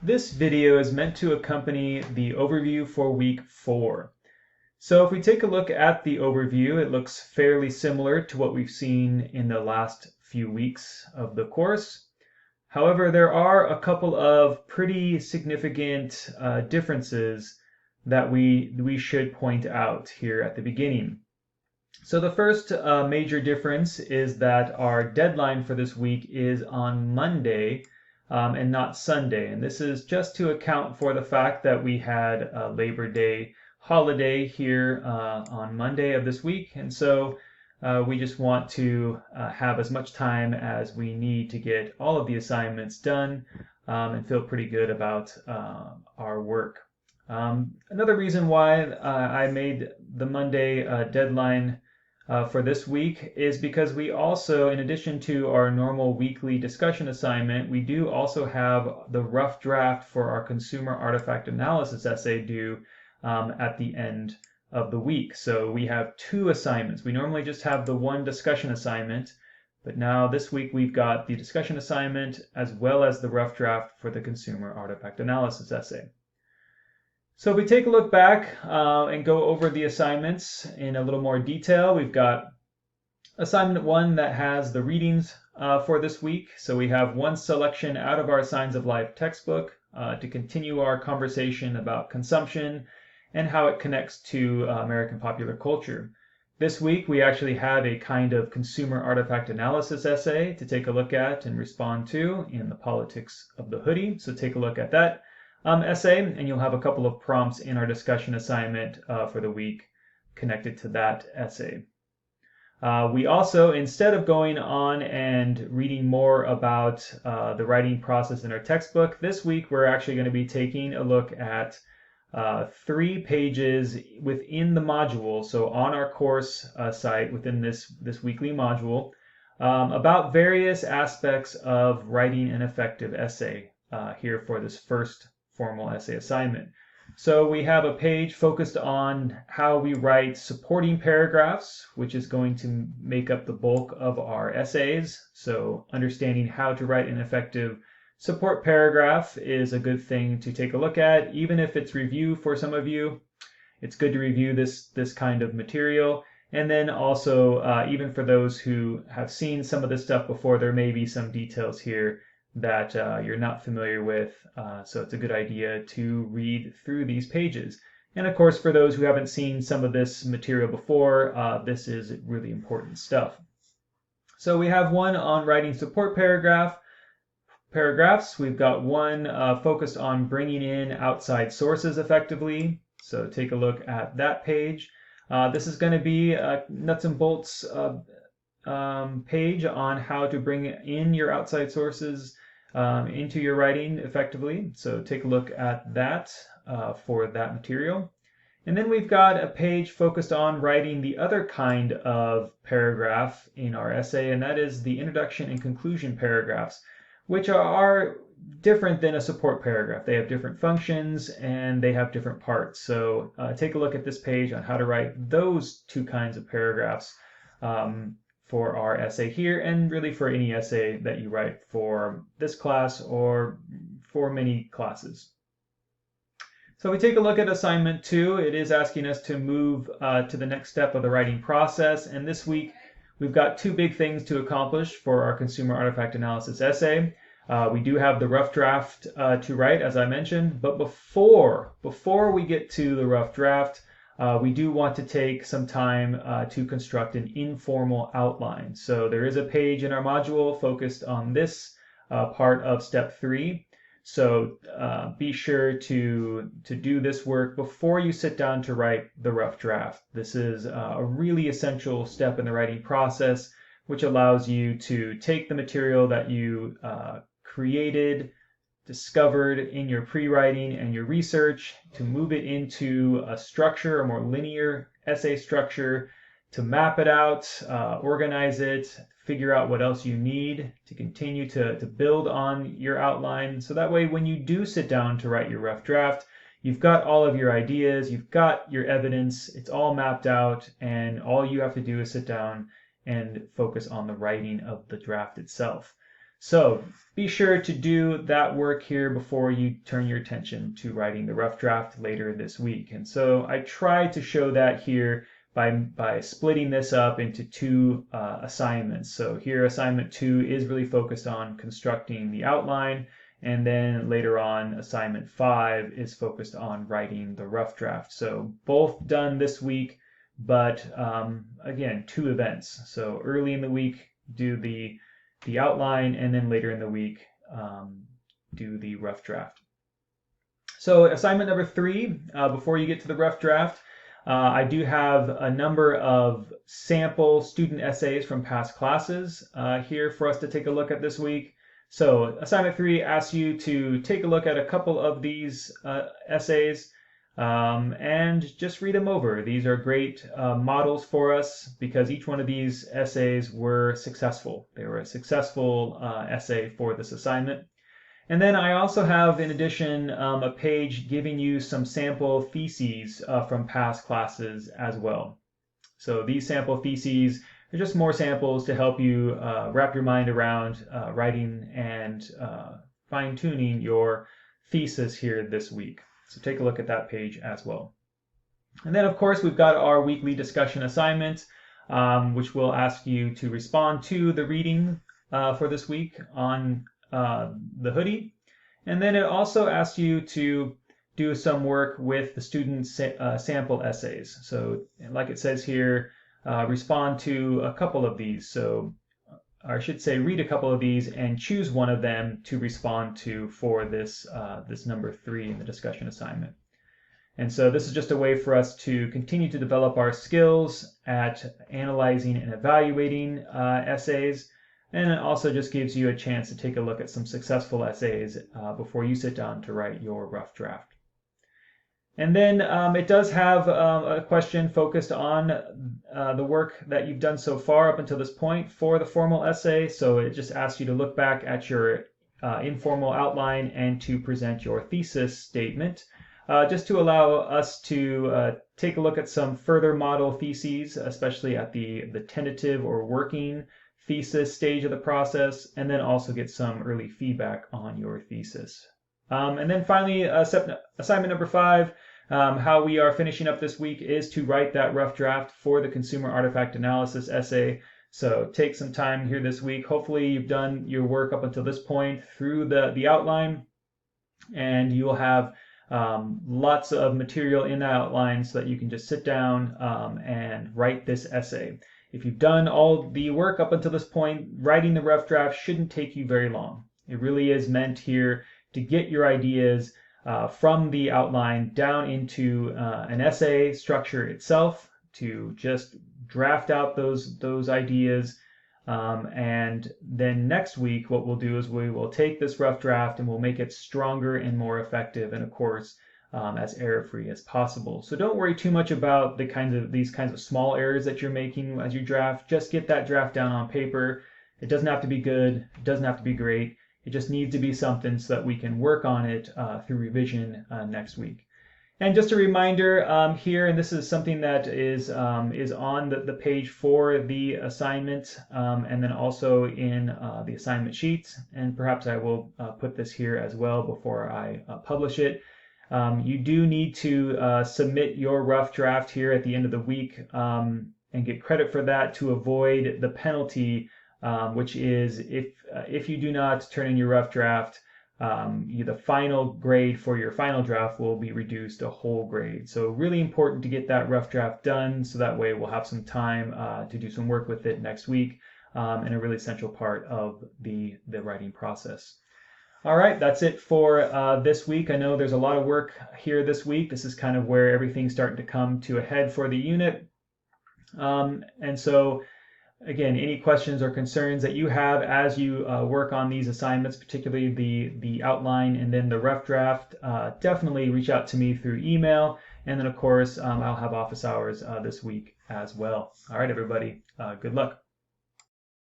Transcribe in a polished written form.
This video is meant to accompany the overview for week 4. So if we take a look at the overview, it looks fairly similar to what we've seen in the last few weeks of the course. However, there are a couple of pretty significant differences that we should point out here at the beginning. So the first major difference is that our deadline for this week is on Monday and not Sunday. And this is just to account for the fact that we had a Labor Day holiday here on Monday of this week. And so we just want to have as much time as we need to get all of the assignments done and feel pretty good about our work. Another reason why I made the Monday deadline for this week is because we also, in addition to our normal weekly discussion assignment, we do also have the rough draft for our consumer artifact analysis essay due at the end of the week. So we have 2 assignments. We normally just have the one discussion assignment, but now this week we've got the discussion assignment as well as the rough draft for the consumer artifact analysis essay. So if we take a look back and go over the assignments in a little more detail, we've got assignment 1 that has the readings for this week. So we have one selection out of our Signs of Life textbook to continue our conversation about consumption and how it connects to American popular culture. This week we actually have a kind of consumer artifact analysis essay to take a look at and respond to in the Politics of the Hoodie. So take a look at that essay, and you'll have a couple of prompts in our discussion assignment for the week connected to that essay. We also, instead of going on and reading more about the writing process in our textbook, this week we're actually going to be taking a look at 3 pages within the module, so on our course site within this weekly module, about various aspects of writing an effective essay here for this first formal essay assignment. So we have a page focused on how we write supporting paragraphs, which is going to make up the bulk of our essays. So understanding how to write an effective support paragraph is a good thing to take a look at. Even if it's review for some of you, it's good to review this kind of material. And then also, even for those who have seen some of this stuff before, there may be some details here that you're not familiar with, so it's a good idea to read through these pages. And of course, for those who haven't seen some of this material before, this is really important stuff. So we have one on writing support paragraphs. We've got one focused on bringing in outside sources effectively. So take a look at that page. This is going to be a nuts and bolts page on how to bring in your outside sources into your writing effectively. So take a look at that for that material. And then we've got a page focused on writing the other kind of paragraph in our essay, and that is the introduction and conclusion paragraphs, which are different than a support paragraph. They have different functions and they have different parts. So take a look at this page on how to write those 2 kinds of paragraphs for our essay here, and really for any essay that you write for this class or for many classes. So we take a look at assignment 2. It is asking us to move to the next step of the writing process, and this week we've got 2 big things to accomplish for our consumer artifact analysis essay. We do have the rough draft to write, as I mentioned, but before we get to the rough draft, we do want to take some time to construct an informal outline. So there is a page in our module focused on this part of step 3. So be sure to do this work before you sit down to write the rough draft. This is a really essential step in the writing process, which allows you to take the material that you created, discovered in your pre-writing and your research, to move it into a structure, a more linear essay structure, to map it out, organize it, figure out what else you need to continue to build on your outline. So that way, when you do sit down to write your rough draft, you've got all of your ideas, you've got your evidence, it's all mapped out, and all you have to do is sit down and focus on the writing of the draft itself. So be sure to do that work here before you turn your attention to writing the rough draft later this week. And so I tried to show that here by splitting this up into two assignments. So here assignment 2 is really focused on constructing the outline, and then later on assignment 5 is focused on writing the rough draft. So both done this week, but again, 2 events. So early in the week do the outline, and then later in the week do the rough draft. So assignment number 3, before you get to the rough draft, I do have a number of sample student essays from past classes here for us to take a look at this week. So assignment 3 asks you to take a look at a couple of these essays and just read them over. These are great models for us because each one of these essays were successful. They were a successful essay for this assignment. And then I also have, in addition, a page giving you some sample theses from past classes as well. So these sample theses are just more samples to help you wrap your mind around writing and fine-tuning your thesis here this week. So take a look at that page as well. And then, of course, we've got our weekly discussion assignment, which will ask you to respond to the reading for this week on the hoodie. And then it also asks you to do some work with the student sample essays. So like it says here, respond to a couple of these. So or I should say read a couple of these and choose one of them to respond to for this number 3 in the discussion assignment. And so this is just a way for us to continue to develop our skills at analyzing and evaluating essays. And it also just gives you a chance to take a look at some successful essays before you sit down to write your rough draft. And then it does have a question focused on the work that you've done so far up until this point for the formal essay. So it just asks you to look back at your informal outline and to present your thesis statement, just to allow us to take a look at some further model theses, especially at the tentative or working thesis stage of the process, and then also get some early feedback on your thesis. And then finally, assignment number 5, how we are finishing up this week is to write that rough draft for the consumer artifact analysis essay. So take some time here this week. Hopefully you've done your work up until this point through the outline, and you will have lots of material in that outline so that you can just sit down and write this essay. If you've done all the work up until this point, writing the rough draft shouldn't take you very long. It really is meant here to get your ideas from the outline down into an essay structure itself, to just draft out those ideas. And then next week, what we'll do is we will take this rough draft and we'll make it stronger and more effective, and of course, as error-free as possible. So don't worry too much about these kinds of small errors that you're making as you draft. Just get that draft down on paper. It doesn't have to be good. It doesn't have to be great. It just needs to be something so that we can work on it through revision next week. And just a reminder here, and this is something that is on the page for the assignment, and then also in the assignment sheets, and perhaps I will put this here as well before I publish it. You do need to submit your rough draft here at the end of the week and get credit for that to avoid the penalty, which is if you do not turn in your rough draft, the final grade for your final draft will be reduced a whole grade. So really important to get that rough draft done, so that way we'll have some time to do some work with it next week, and a really essential part of the writing process. All right, that's it for this week. I know there's a lot of work here this week. This is kind of where everything's starting to come to a head for the unit. And so again, any questions or concerns that you have as you work on these assignments, particularly the outline and then the rough draft, definitely reach out to me through email. And then, of course, I'll have office hours this week as well. All right, everybody, good luck.